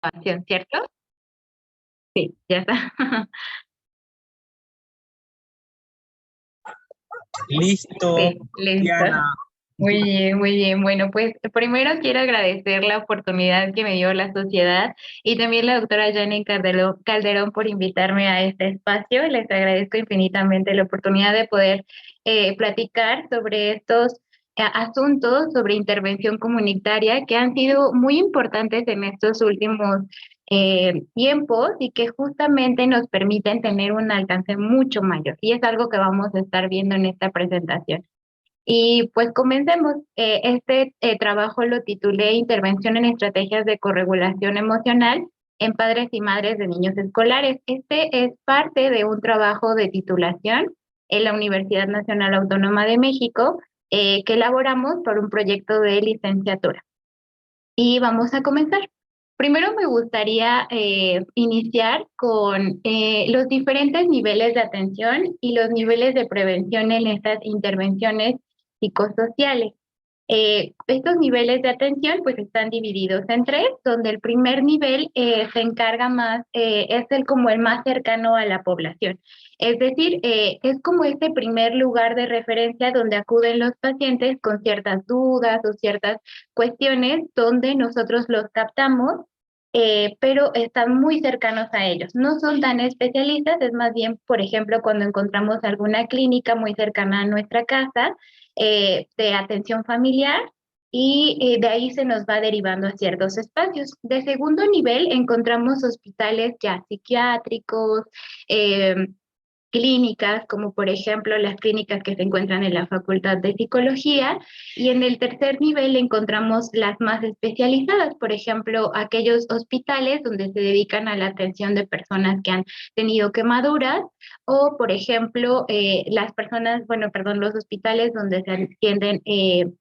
Grabación, ¿cierto? Sí, ya está. Listo, Sí, listo. Diana. Muy bien, muy bien. Bueno, pues primero quiero agradecer la oportunidad que me dio la sociedad y también la doctora Janine Calderón por invitarme a este espacio. Les agradezco infinitamente la oportunidad de poder platicar sobre estos asuntos sobre intervención comunitaria que han sido muy importantes en estos últimos tiempos y que justamente nos permiten tener un alcance mucho mayor. Y es algo que vamos a estar viendo en esta presentación. Y pues comencemos. Este trabajo lo titulé Intervención en Estrategias de Corregulación Emocional en Padres y Madres de Niños Escolares. Este es parte de un trabajo de titulación en la Universidad Nacional Autónoma de México que elaboramos por un proyecto de licenciatura. Y vamos a comenzar. Primero me gustaría iniciar con los diferentes niveles de atención y los niveles de prevención en estas intervenciones psicosociales. Estos niveles de atención pues están divididos en tres, donde el primer nivel se encarga más, es el como el más cercano a la población. Es decir, es como este primer lugar de referencia donde acuden los pacientes con ciertas dudas o ciertas cuestiones donde nosotros los captamos, pero están muy cercanos a ellos. No son tan especialistas, es más bien, por ejemplo, cuando encontramos alguna clínica muy cercana a nuestra casa, de atención familiar y de ahí se nos va derivando a ciertos espacios. De segundo nivel encontramos hospitales ya psiquiátricos, eh, clínicas, como por ejemplo las clínicas que se encuentran en la Facultad de Psicología, y en el tercer nivel encontramos las más especializadas, por ejemplo, aquellos hospitales donde se dedican a la atención de personas que han tenido quemaduras, o por ejemplo, las personas, bueno, perdón, los hospitales donde se atienden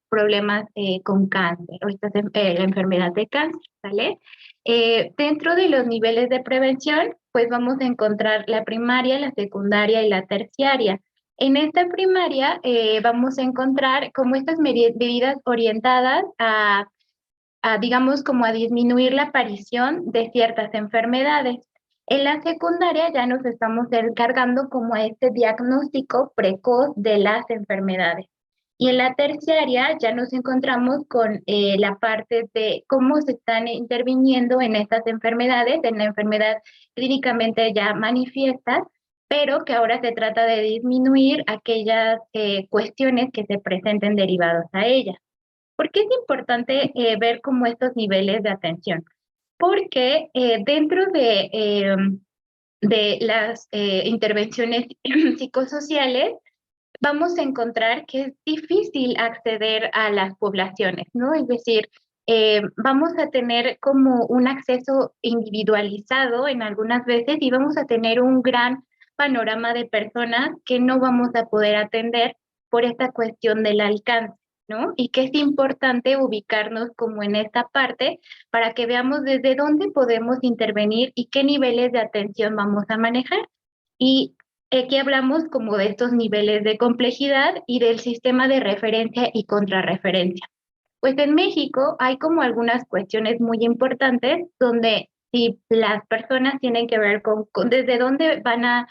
problemas con cáncer, o la enfermedad de cáncer, ¿vale? Dentro de los niveles de prevención, pues vamos a encontrar la primaria, la secundaria y la terciaria. En esta primaria vamos a encontrar como estas medidas orientadas digamos, como a disminuir la aparición de ciertas enfermedades. En la secundaria ya nos estamos encargando como a este diagnóstico precoz de las enfermedades. Y en la terciaria ya nos encontramos con la parte de cómo se están interviniendo en estas enfermedades, en la enfermedad clínicamente ya manifiestas, pero que ahora se trata de disminuir aquellas cuestiones que se presenten derivados a ellas. ¿Por qué es importante ver como estos niveles de atención? Porque dentro de las intervenciones psicosociales vamos a encontrar que es difícil acceder a las poblaciones, ¿no? Es decir, vamos a tener como un acceso individualizado en algunas veces y vamos a tener un gran panorama de personas que no vamos a poder atender por esta cuestión del alcance, ¿no? Y que es importante ubicarnos como en esta parte para que veamos desde dónde podemos intervenir y qué niveles de atención vamos a manejar. Y aquí hablamos como de estos niveles de complejidad y del sistema de referencia y contrarreferencia. Pues en México hay como algunas cuestiones muy importantes donde si las personas tienen que ver con desde dónde van a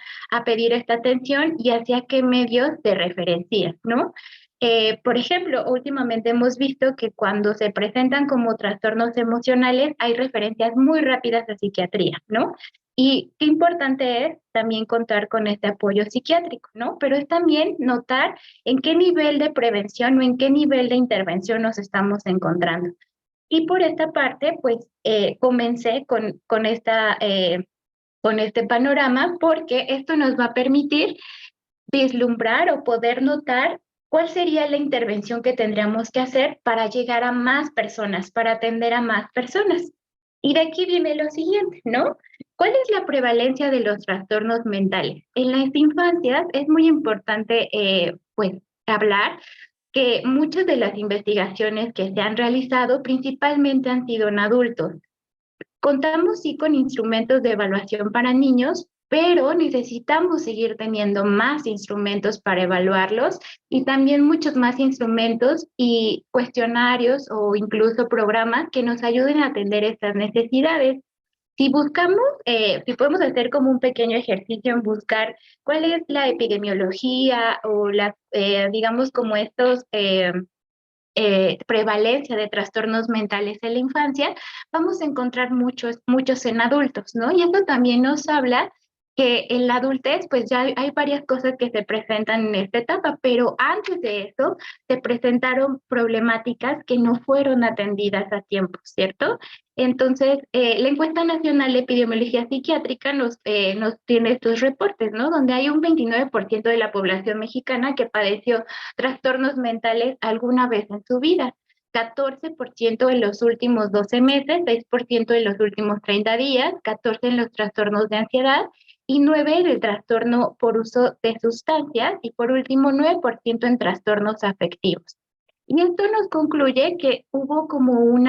pedir esta atención y hacia qué medios de referencia, ¿no? Por ejemplo, últimamente hemos visto que cuando se presentan como trastornos emocionales hay referencias muy rápidas a psiquiatría, ¿no? Y qué importante es también contar con este apoyo psiquiátrico, ¿no? Pero es también notar en qué nivel de prevención o en qué nivel de intervención nos estamos encontrando. Y por esta parte, pues comencé con este panorama porque esto nos va a permitir vislumbrar o poder notar cuál sería la intervención que tendríamos que hacer para llegar a más personas, para atender a más personas. Y de aquí viene lo siguiente, ¿no? ¿Cuál es la prevalencia de los trastornos mentales? En las infancias es muy importante, pues, hablar que muchas de las investigaciones que se han realizado principalmente han sido en adultos. Contamos sí con instrumentos de evaluación para niños, pero necesitamos seguir teniendo más instrumentos para evaluarlos y también muchos más instrumentos y cuestionarios o incluso programas que nos ayuden a atender estas necesidades. Si buscamos, si podemos hacer como un pequeño ejercicio en buscar cuál es la epidemiología o digamos, como estos prevalencia de trastornos mentales en la infancia, vamos a encontrar muchos en adultos, ¿no? Y esto también nos habla que en la adultez, pues ya hay varias cosas que se presentan en esta etapa, pero antes de eso se presentaron problemáticas que no fueron atendidas a tiempo, ¿cierto? Entonces, la encuesta nacional de epidemiología psiquiátrica nos tiene estos reportes, ¿no? Donde hay un 29% de la población mexicana que padeció trastornos mentales alguna vez en su vida. 14% en los últimos 12 meses, 6% en los últimos 30 días, 14% en los trastornos de ansiedad y 9% en el trastorno por uso de sustancias y por último 9% en trastornos afectivos. Y esto nos concluye que hubo como un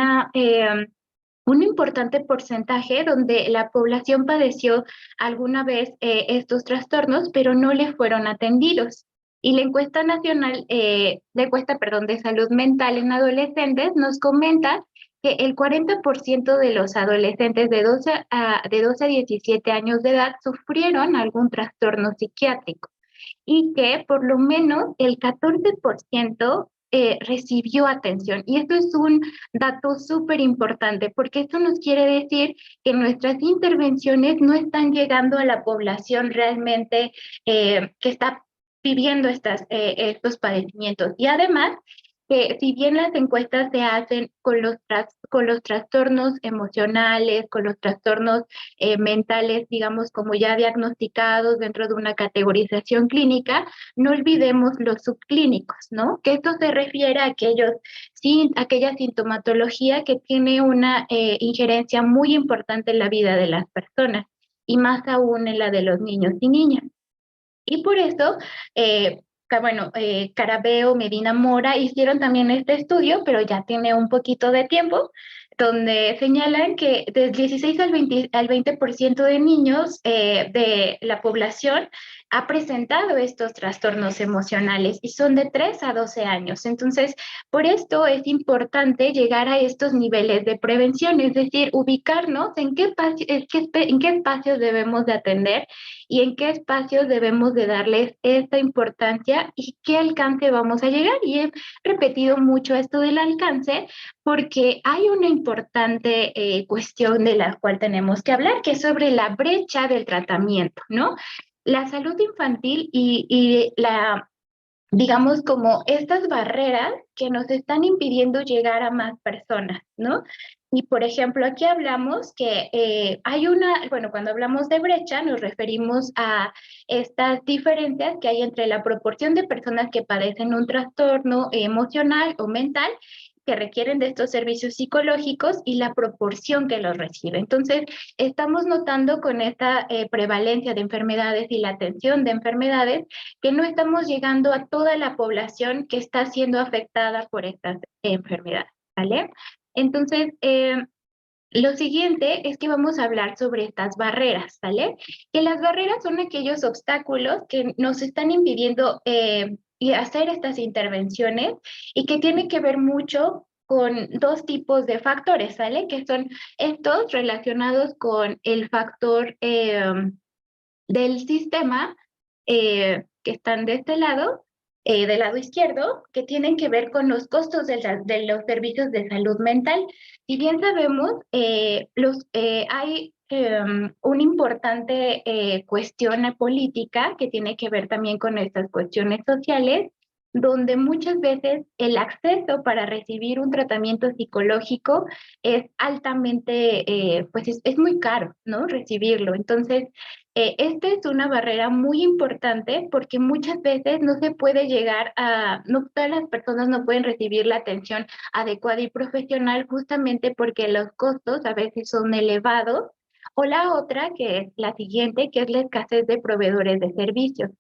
importante porcentaje donde la población padeció alguna vez estos trastornos, pero no le fueron atendidos. Y la encuesta nacional, perdón, de salud mental en adolescentes nos comenta que el 40% de los adolescentes de 12 a 17 años de edad sufrieron algún trastorno psiquiátrico y que por lo menos el 14% recibió atención. Y esto es un dato súper importante porque esto nos quiere decir que nuestras intervenciones no están llegando a la población realmente que está viviendo estos padecimientos. Y además, que si bien las encuestas se hacen con los trastornos emocionales, con los trastornos mentales, digamos, como ya diagnosticados dentro de una categorización clínica, no olvidemos los subclínicos, ¿no? Que esto se refiere a aquella sintomatología que tiene una injerencia muy importante en la vida de las personas y más aún en la de los niños y niñas. Y por eso, Carabeo, Medina Mora hicieron también este estudio, pero ya tiene un poquito de tiempo, donde señalan que del 16 al 20% de niños de la población ha presentado estos trastornos emocionales y son de 3 a 12 años. Entonces, por esto es importante llegar a estos niveles de prevención, es decir, ubicarnos en qué espacios debemos de atender y en qué espacios debemos de darles esta importancia y qué alcance vamos a llegar. Y he repetido mucho esto del alcance porque hay una importante cuestión de la cual tenemos que hablar, que es sobre la brecha del tratamiento, ¿no? La salud infantil y digamos, como estas barreras que nos están impidiendo llegar a más personas, ¿no? Y por ejemplo, aquí hablamos que cuando hablamos de brecha, nos referimos a estas diferencias que hay entre la proporción de personas que padecen un trastorno emocional o mental que requieren de estos servicios psicológicos y la proporción que los recibe. Entonces, estamos notando con esta prevalencia de enfermedades y la atención de enfermedades que no estamos llegando a toda la población que está siendo afectada por estas enfermedades, ¿vale? Entonces, lo siguiente es que vamos a hablar sobre estas barreras, ¿vale? Que las barreras son aquellos obstáculos que nos están impidiendo y hacer estas intervenciones y que tienen que ver mucho con dos tipos de factores, ¿vale? Que son estos relacionados con el factor del sistema que están de este lado, del lado izquierdo, que tienen que ver con los costos de los servicios de salud mental. Si bien sabemos, hay una importante cuestión política que tiene que ver también con estas cuestiones sociales, donde muchas veces el acceso para recibir un tratamiento psicológico es altamente, pues es muy caro, ¿no? Recibirlo. Entonces, esta es una barrera muy importante porque muchas veces no se puede no todas las personas no pueden recibir la atención adecuada y profesional justamente porque los costos a veces son elevados. O la otra, que es la siguiente, que es la escasez de proveedores de servicios.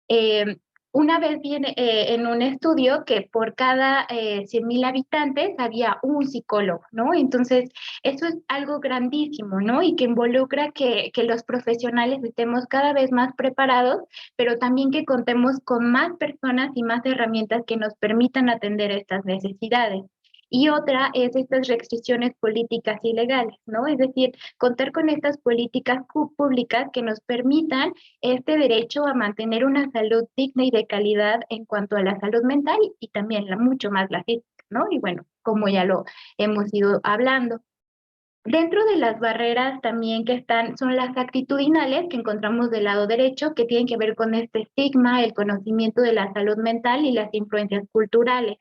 Eh, una vez viene en un estudio que por cada 100,000 habitantes había un psicólogo, ¿no? Entonces, eso es algo grandísimo, ¿no? Y que involucra que los profesionales estemos cada vez más preparados, pero también que contemos con más personas y más herramientas que nos permitan atender estas necesidades. y otra es estas restricciones políticas y legales, ¿no? Es decir, contar con estas políticas públicas que nos permitan este derecho a mantener una salud digna y de calidad en cuanto a la salud mental y también mucho más la física, ¿no? Y bueno, como ya lo hemos ido hablando. Dentro de las barreras también que están son las actitudinales que encontramos del lado derecho, que tienen que ver con este estigma, el conocimiento de la salud mental y las influencias culturales.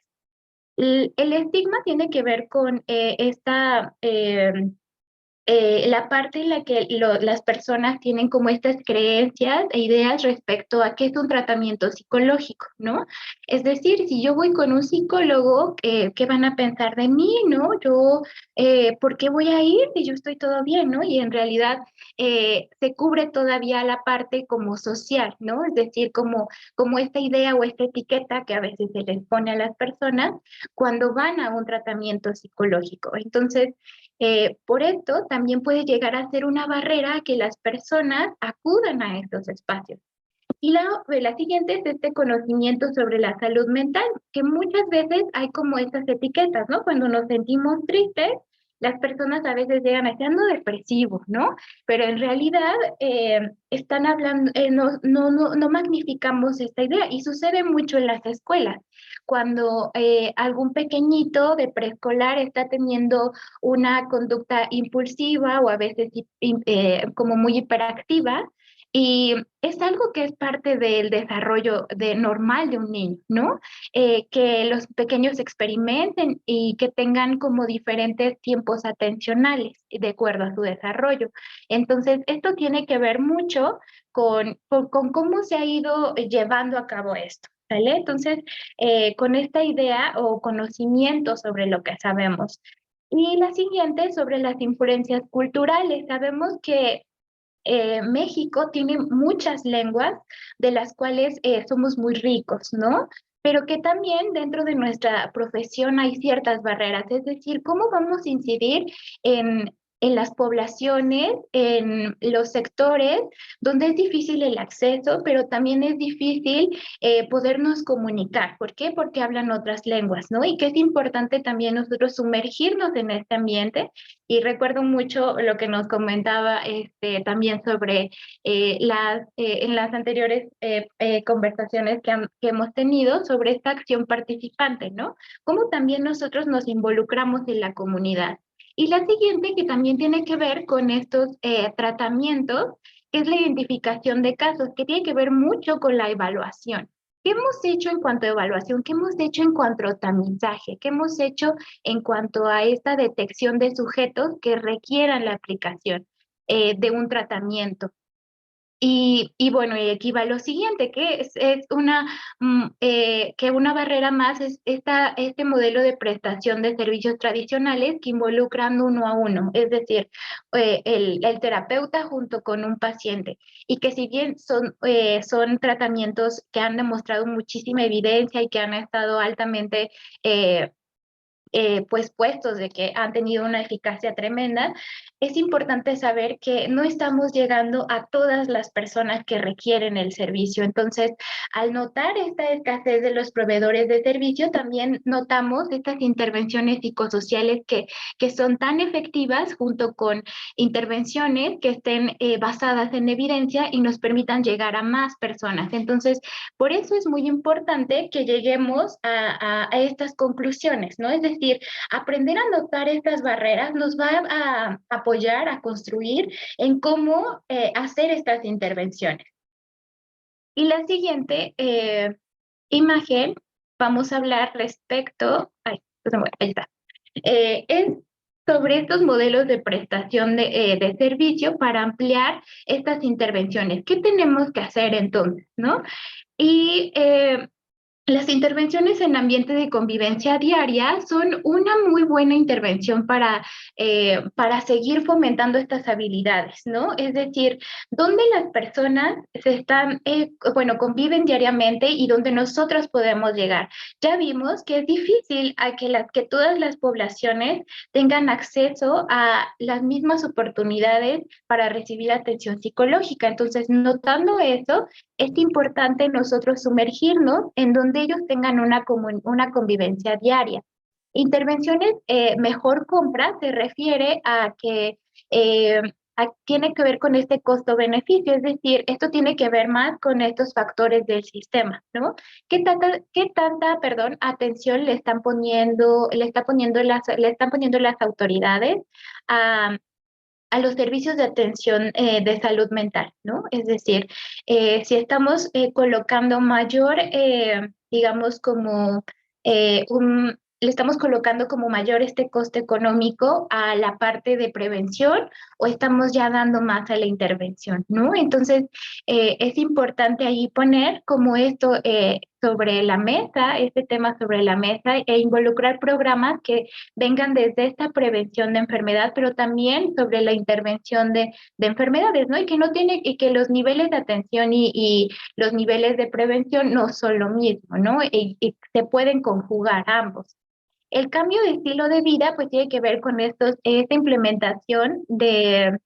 El estigma tiene que ver con la parte en la que las personas tienen como estas creencias e ideas respecto a qué es un tratamiento psicológico, ¿no? Es decir, si yo voy con un psicólogo, ¿qué van a pensar de mí, no? ¿Por qué voy a ir si yo estoy todo bien, no? Y en realidad se cubre todavía la parte como social, ¿no? Es decir, como esta idea o esta etiqueta que a veces se les pone a las personas cuando van a un tratamiento psicológico. Entonces, por esto también puede llegar a ser una barrera a que las personas acudan a estos espacios. Y la siguiente es este conocimiento sobre la salud mental, que muchas veces hay como estas etiquetas, ¿no? Cuando nos sentimos tristes, las personas a veces llegan a ando depresivos, ¿no? Pero en realidad están hablando, no magnificamos esta idea y sucede mucho en las escuelas. Cuando algún pequeñito de preescolar está teniendo una conducta impulsiva o a veces como muy hiperactiva, y es algo que es parte del desarrollo normal de un niño, ¿no? Que los pequeños experimenten y que tengan como diferentes tiempos atencionales de acuerdo a su desarrollo. Entonces, esto tiene que ver mucho con cómo se ha ido llevando a cabo esto. ¿Vale? Entonces, con esta idea o conocimiento sobre lo que sabemos. Y la siguiente sobre las influencias culturales. Sabemos que México tiene muchas lenguas de las cuales somos muy ricos, ¿no? Pero que también dentro de nuestra profesión hay ciertas barreras, es decir, ¿cómo vamos a incidir en las poblaciones, en los sectores donde es difícil el acceso, pero también es difícil podernos comunicar? ¿Por qué? Porque hablan otras lenguas, ¿no? Y que es importante también nosotros sumergirnos en este ambiente y recuerdo mucho lo que nos comentaba también sobre en las anteriores conversaciones que hemos tenido sobre esta acción participante, ¿no? Cómo también nosotros nos involucramos en la comunidad. Y la siguiente, que también tiene que ver con estos tratamientos, es la identificación de casos, que tiene que ver mucho con la evaluación. ¿Qué hemos hecho en cuanto a evaluación? ¿Qué hemos hecho en cuanto a tamizaje? ¿Qué hemos hecho en cuanto a esta detección de sujetos que requieran la aplicación de un tratamiento? Y bueno, y aquí va lo siguiente, que es que una barrera más es este modelo de prestación de servicios tradicionales que involucran uno a uno, es decir, el terapeuta junto con un paciente, y que si bien son tratamientos que han demostrado muchísima evidencia y que han estado altamente pues puestos de que han tenido una eficacia tremenda, es importante saber que no estamos llegando a todas las personas que requieren el servicio. Entonces, al notar esta escasez de los proveedores de servicio, también notamos estas intervenciones psicosociales que son tan efectivas junto con intervenciones que estén basadas en evidencia y nos permitan llegar a más personas. Entonces, por eso es muy importante que lleguemos a estas conclusiones, ¿no? Es decir, aprender a notar estas barreras nos va a apoyar a construir en cómo hacer estas intervenciones. Y la siguiente imagen, vamos a hablar respecto, ahí está, es sobre estos modelos de prestación de servicio para ampliar estas intervenciones. ¿Qué tenemos que hacer entonces, no? Y las intervenciones en ambiente de convivencia diaria son una muy buena intervención para seguir fomentando estas habilidades, ¿no? Es decir, donde las personas conviven diariamente y donde nosotros podemos llegar. Ya vimos que es difícil a que todas las poblaciones tengan acceso a las mismas oportunidades para recibir atención psicológica. Entonces, notando eso, es importante nosotros sumergirnos en donde ellos tengan una convivencia diaria. Intervenciones mejor compra se refiere a que eh, tiene que ver con este costo-beneficio, es decir, esto tiene que ver más con estos factores del sistema, ¿no? ¿Qué tanta, atención le están poniendo las autoridades a, a los servicios de atención de salud mental, ¿no? Es decir, si estamos colocando mayor, digamos, como le estamos colocando como mayor este coste económico a la parte de prevención o estamos ya dando más a la intervención, ¿no? Entonces, es importante ahí poner como esto sobre la mesa, este tema sobre la mesa e involucrar programas que vengan desde esta prevención de enfermedad, pero también sobre la intervención de enfermedades, ¿no? Y que no tiene, y que los niveles de atención y los niveles de prevención no son lo mismo, ¿no? Y se pueden conjugar ambos. El cambio de estilo de vida, pues tiene que ver con esta implementación de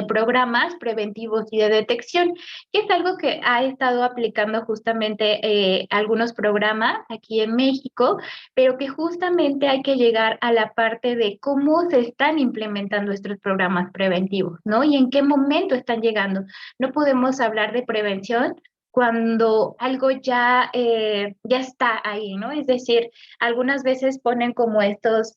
programas preventivos y de detección, que es algo que ha estado aplicando justamente algunos programas aquí en México, pero que justamente hay que llegar a la parte de cómo se están implementando estos programas preventivos, ¿no? Y en qué momento están llegando. No podemos hablar de prevención cuando algo ya está ahí, ¿no? Es decir, algunas veces ponen como estos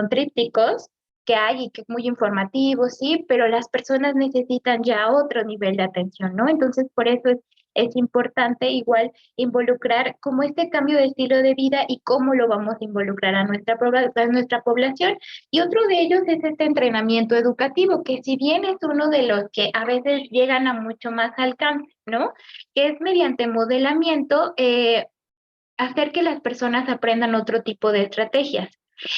trípticos que hay y que es muy informativo, sí, pero las personas necesitan ya otro nivel de atención, ¿no? Entonces, por eso es importante igual involucrar como este cambio de estilo de vida y cómo lo vamos a involucrar a nuestra población. Y otro de ellos es este entrenamiento educativo, que si bien es uno de los que a veces llegan a mucho más alcance, ¿no? Que es mediante modelamiento, hacer que las personas aprendan otro tipo de estrategias.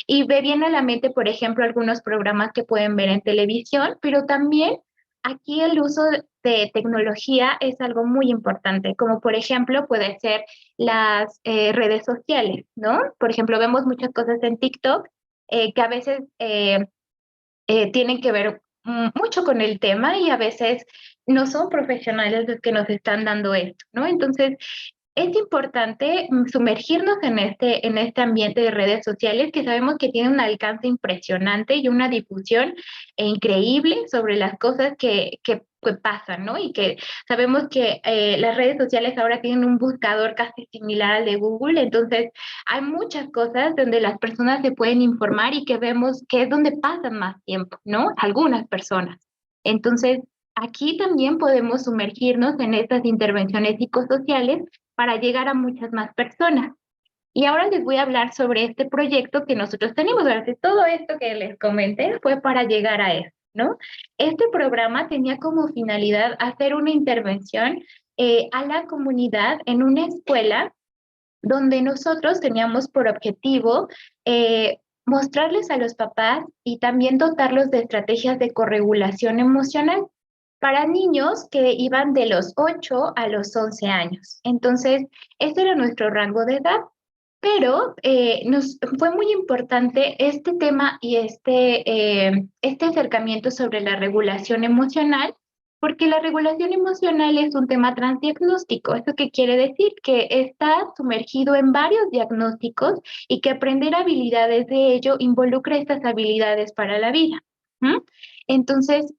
Y ve bien a la mente, por ejemplo, algunos programas que pueden ver en televisión, pero también aquí el uso de tecnología es algo muy importante, como por ejemplo puede ser las redes sociales, ¿no? Por ejemplo, vemos muchas cosas en TikTok que a veces tienen que ver mucho con el tema y a veces no son profesionales los que nos están dando esto, ¿no? Entonces, es importante sumergirnos en este ambiente de redes sociales que sabemos que tiene un alcance impresionante y una difusión increíble sobre las cosas que pasan, ¿no? Y que sabemos que las redes sociales ahora tienen un buscador casi similar al de Google, entonces hay muchas cosas donde las personas se pueden informar y que vemos que es donde pasan más tiempo, ¿no? Algunas personas. Entonces, aquí también podemos sumergirnos en estas intervenciones psicosociales para llegar a muchas más personas. Y ahora les voy a hablar sobre este proyecto que nosotros tenemos. Durante todo esto que les comenté fue para llegar a eso, ¿no? Este programa tenía como finalidad hacer una intervención a la comunidad en una escuela donde nosotros teníamos por objetivo mostrarles a los papás y también dotarlos de estrategias de corregulación emocional para niños que iban de los 8 a los 11 años. Entonces, ese era nuestro rango de edad, pero nos fue muy importante este tema y este acercamiento sobre la regulación emocional, porque la regulación emocional es un tema transdiagnóstico. ¿Esto qué quiere decir? Que está sumergido en varios diagnósticos y que aprender habilidades de ello involucra estas habilidades para la vida. ¿Mm? Entonces,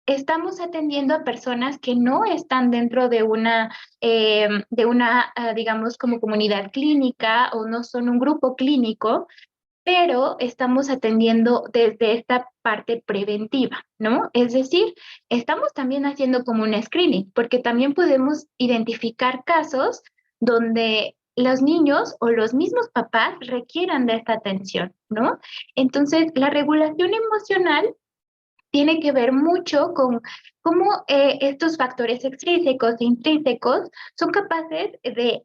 estamos atendiendo a personas que no están dentro de una, digamos, como comunidad clínica o no son un grupo clínico, pero estamos atendiendo desde esta parte preventiva, ¿no? Es decir, estamos también haciendo como un screening, porque también podemos identificar casos donde los niños o los mismos papás requieran de esta atención, ¿no? Entonces, la regulación emocional tiene que ver mucho con cómo estos factores extrínsecos e intrínsecos son capaces de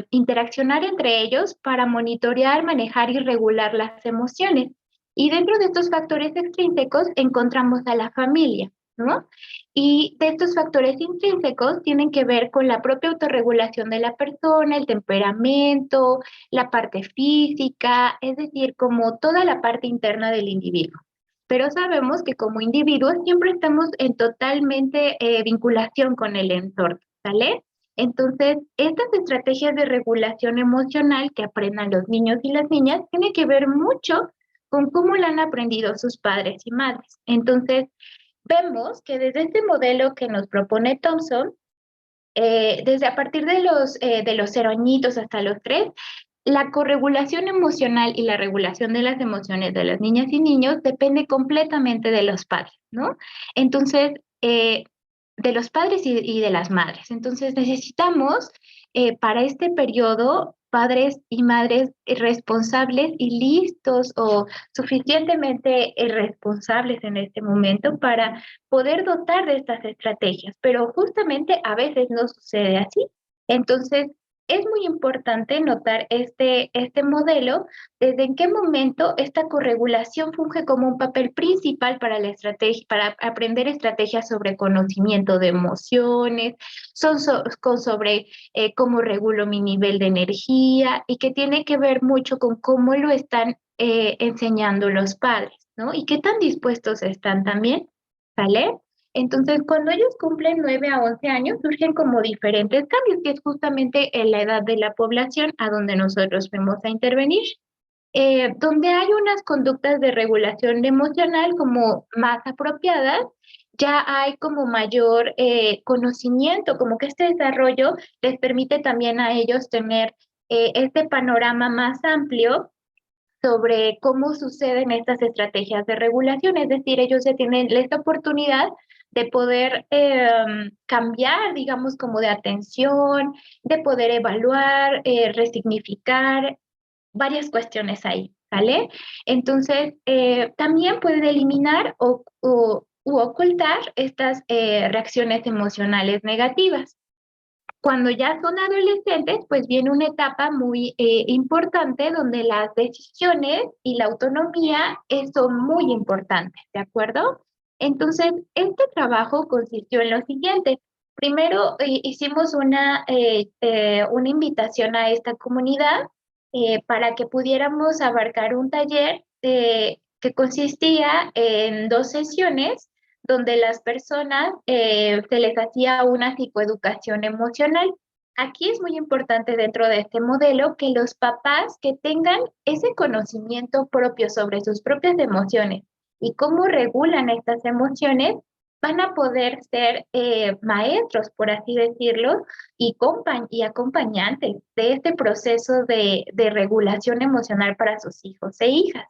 interaccionar entre ellos para monitorear, manejar y regular las emociones. Y dentro de estos factores extrínsecos encontramos a la familia, ¿no? Y de estos factores intrínsecos tienen que ver con la propia autorregulación de la persona, el temperamento, la parte física, es decir, como toda la parte interna del individuo, pero sabemos que como individuos siempre estamos en totalmente vinculación con el entorno, ¿sale? Entonces, estas estrategias de regulación emocional que aprendan los niños y las niñas tiene que ver mucho con cómo la han aprendido sus padres y madres. Entonces, vemos que desde este modelo que nos propone Thompson, desde a partir de los 0 añitos hasta los 3, la corregulación emocional y la regulación de las emociones de las niñas y niños depende completamente de los padres, ¿no? Entonces, de los padres y de las madres. Entonces, necesitamos para este periodo padres y madres responsables y listos o suficientemente responsables en este momento para poder dotar de estas estrategias, pero justamente a veces no sucede así. Entonces, es muy importante notar este modelo, desde en qué momento esta corregulación funge como un papel principal para la estrategia, para aprender estrategias sobre conocimiento de emociones, sobre cómo regulo mi nivel de energía y que tiene que ver mucho con cómo lo están enseñando los padres, ¿no? Y qué tan dispuestos están también, ¿sale? Entonces, cuando ellos cumplen 9 a 11 años, surgen como diferentes cambios, que es justamente en la edad de la población a donde nosotros vamos a intervenir. Donde hay unas conductas de regulación emocional como más apropiadas, ya hay como mayor conocimiento, como que este desarrollo les permite también a ellos tener este panorama más amplio sobre cómo suceden estas estrategias de regulación, es decir, ellos ya tienen esta oportunidad de poder cambiar, digamos, como de atención, de poder evaluar, resignificar, varias cuestiones ahí, ¿vale? Entonces, también puede eliminar u ocultar estas reacciones emocionales negativas. Cuando ya son adolescentes, pues viene una etapa muy importante donde las decisiones y la autonomía son muy importantes, ¿de acuerdo? Entonces, este trabajo consistió en lo siguiente. Primero, hicimos una invitación a esta comunidad para que pudiéramos abarcar un taller que consistía en 2 sesiones donde las personas se les hacía una psicoeducación emocional. Aquí es muy importante dentro de este modelo que los papás que tengan ese conocimiento propio sobre sus propias emociones y cómo regulan estas emociones, van a poder ser maestros, por así decirlo, y acompañantes de este proceso de regulación emocional para sus hijos e hijas.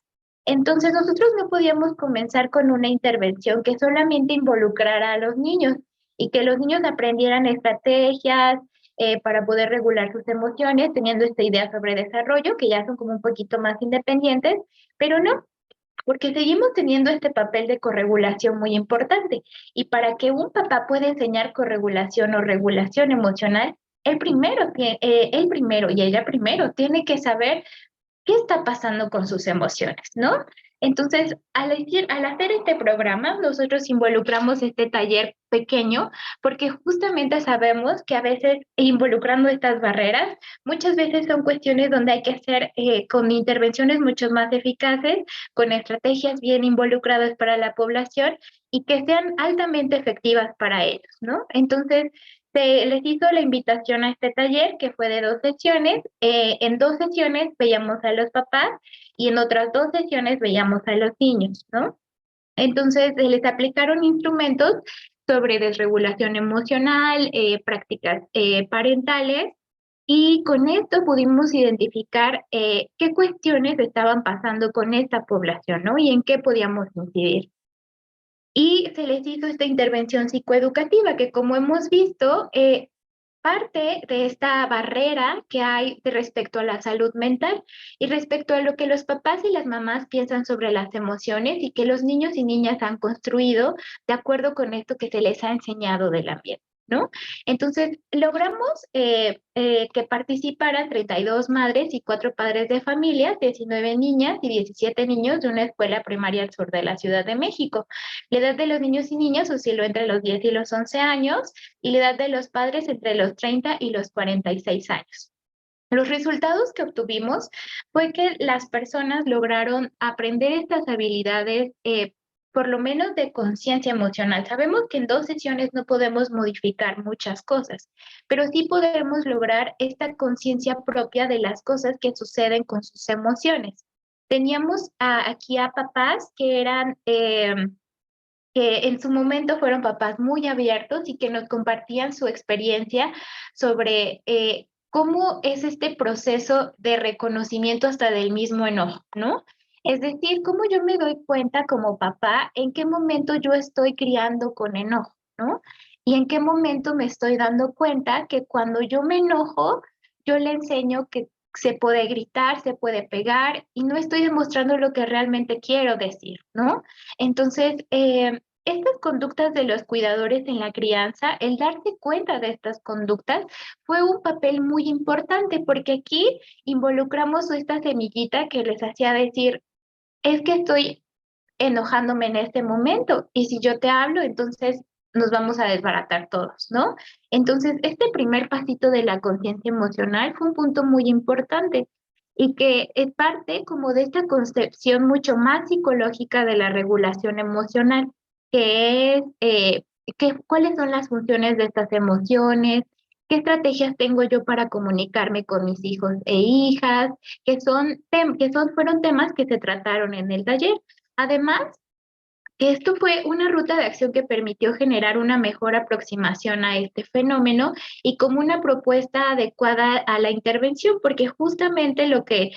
Entonces nosotros no podíamos comenzar con una intervención que solamente involucrara a los niños y que los niños aprendieran estrategias para poder regular sus emociones, teniendo esta idea sobre desarrollo, que ya son como un poquito más independientes, pero no, porque seguimos teniendo este papel de corregulación muy importante. Y para que un papá pueda enseñar corregulación o regulación emocional, el primero y ella primero tiene que saber qué está pasando con sus emociones, ¿no? Entonces, al hacer este programa, nosotros involucramos este taller pequeño porque justamente sabemos que a veces involucrando estas barreras, muchas veces son cuestiones donde hay que hacer con intervenciones mucho más eficaces, con estrategias bien involucradas para la población y que sean altamente efectivas para ellos, ¿no? Entonces, se les hizo la invitación a este taller que fue de 2 sesiones. En 2 sesiones veíamos a los papás y en otras 2 sesiones veíamos a los niños, ¿no? Entonces, se les aplicaron instrumentos sobre desregulación emocional, prácticas parentales, y con esto pudimos identificar qué cuestiones estaban pasando con esta población, ¿no? Y en qué podíamos incidir. Y se les hizo esta intervención psicoeducativa, que como hemos visto, parte de esta barrera que hay respecto a la salud mental y respecto a lo que los papás y las mamás piensan sobre las emociones y que los niños y niñas han construido de acuerdo con esto que se les ha enseñado del ambiente, ¿no? Entonces, logramos que participaran 32 madres y 4 padres de familia, 19 niñas y 17 niños de una escuela primaria al sur de la Ciudad de México. La edad de los niños y niñas osciló entre los 10 y los 11 años y la edad de los padres entre los 30 y los 46 años. Los resultados que obtuvimos fue que las personas lograron aprender estas habilidades por lo menos de conciencia emocional. Sabemos que en 2 sesiones no podemos modificar muchas cosas, pero sí podemos lograr esta conciencia propia de las cosas que suceden con sus emociones. Teníamos aquí a papás que eran que en su momento fueron papás muy abiertos y que nos compartían su experiencia sobre cómo es este proceso de reconocimiento hasta del mismo enojo, ¿no? Es decir, cómo yo me doy cuenta como papá en qué momento yo estoy criando con enojo, ¿no? Y en qué momento me estoy dando cuenta que cuando yo me enojo, yo le enseño que se puede gritar, se puede pegar y no estoy demostrando lo que realmente quiero decir, ¿no? Entonces, estas conductas de los cuidadores en la crianza, el darse cuenta de estas conductas fue un papel muy importante porque aquí involucramos esta semillita que les hacía decir, es que estoy enojándome en este momento y si yo te hablo, entonces nos vamos a desbaratar todos, ¿no? Entonces, este primer pasito de la conciencia emocional fue un punto muy importante y que es parte como de esta concepción mucho más psicológica de la regulación emocional, que es cuáles son las funciones de estas emociones, qué estrategias tengo yo para comunicarme con mis hijos e hijas, fueron temas que se trataron en el taller. Además, esto fue una ruta de acción que permitió generar una mejor aproximación a este fenómeno y como una propuesta adecuada a la intervención, porque justamente lo que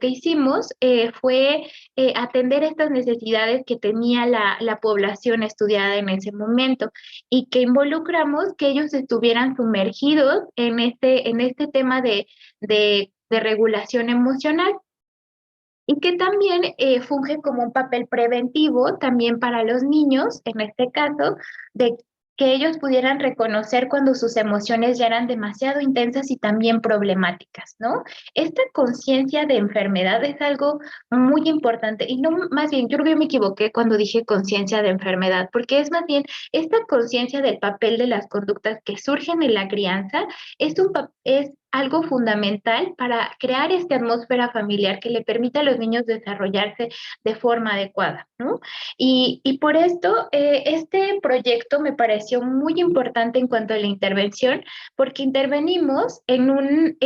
hicimos fue atender estas necesidades que tenía la población estudiada en ese momento y que involucramos que ellos estuvieran sumergidos en este tema de regulación emocional y que también funge como un papel preventivo también para los niños, en este caso, de que ellos pudieran reconocer cuando sus emociones ya eran demasiado intensas y también problemáticas, ¿no? Esta conciencia de enfermedad es algo muy importante y no, más bien, yo creo que me equivoqué cuando dije conciencia de enfermedad, porque es más bien esta conciencia del papel de las conductas que surgen en la crianza es algo fundamental para crear esta atmósfera familiar que le permita a los niños desarrollarse de forma adecuada, ¿no? Y por esto, este proyecto me pareció muy importante en cuanto a la intervención, porque intervenimos en un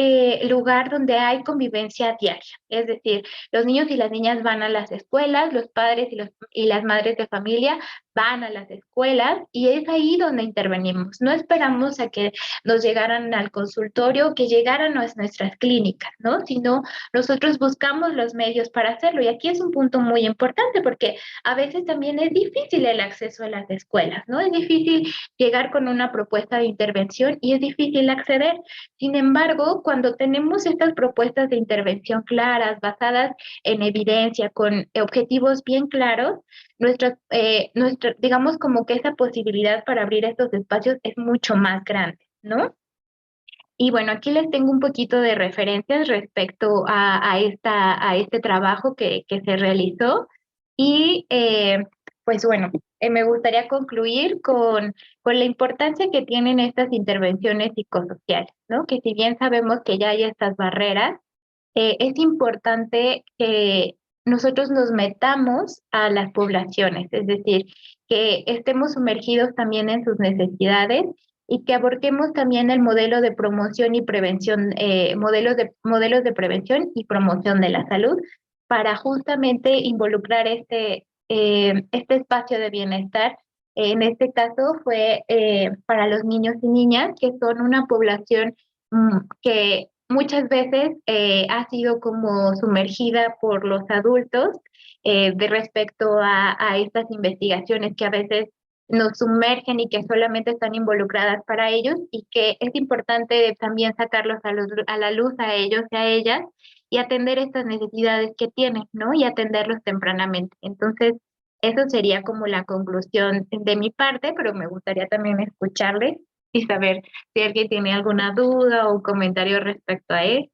lugar donde hay convivencia diaria, es decir, los niños y las niñas van a las escuelas, los padres y las madres de familia van a las escuelas y es ahí donde intervenimos. No esperamos a que nos llegaran al consultorio, que llegaran a nuestras clínicas, ¿no? Sino nosotros buscamos los medios para hacerlo. Y aquí es un punto muy importante porque a veces también es difícil el acceso a las escuelas, ¿no? Es difícil llegar con una propuesta de intervención y es difícil acceder. Sin embargo, cuando tenemos estas propuestas de intervención claras, basadas en evidencia, con objetivos bien claros, digamos como que esa posibilidad para abrir estos espacios es mucho más grande, ¿no? Y bueno, aquí les tengo un poquito de referencias respecto a este trabajo que se realizó. Y pues bueno, me gustaría concluir con la importancia que tienen estas intervenciones psicosociales, ¿no? Que si bien sabemos que ya hay estas barreras, es importante que nosotros nos metamos a las poblaciones, es decir, que estemos sumergidos también en sus necesidades y que abordemos también el modelo de promoción y prevención, modelos de prevención y promoción de la salud para justamente involucrar este espacio de bienestar. En este caso fue para los niños y niñas, que son una población que muchas veces ha sido como sumergida por los adultos de respecto a estas investigaciones que a veces nos sumergen y que solamente están involucradas para ellos y que es importante también sacarlos a la luz a ellos y a ellas y atender estas necesidades que tienen, ¿no? Y atenderlos tempranamente. Entonces, eso sería como la conclusión de mi parte, pero me gustaría también escucharles y saber si alguien tiene alguna duda o comentario respecto a él.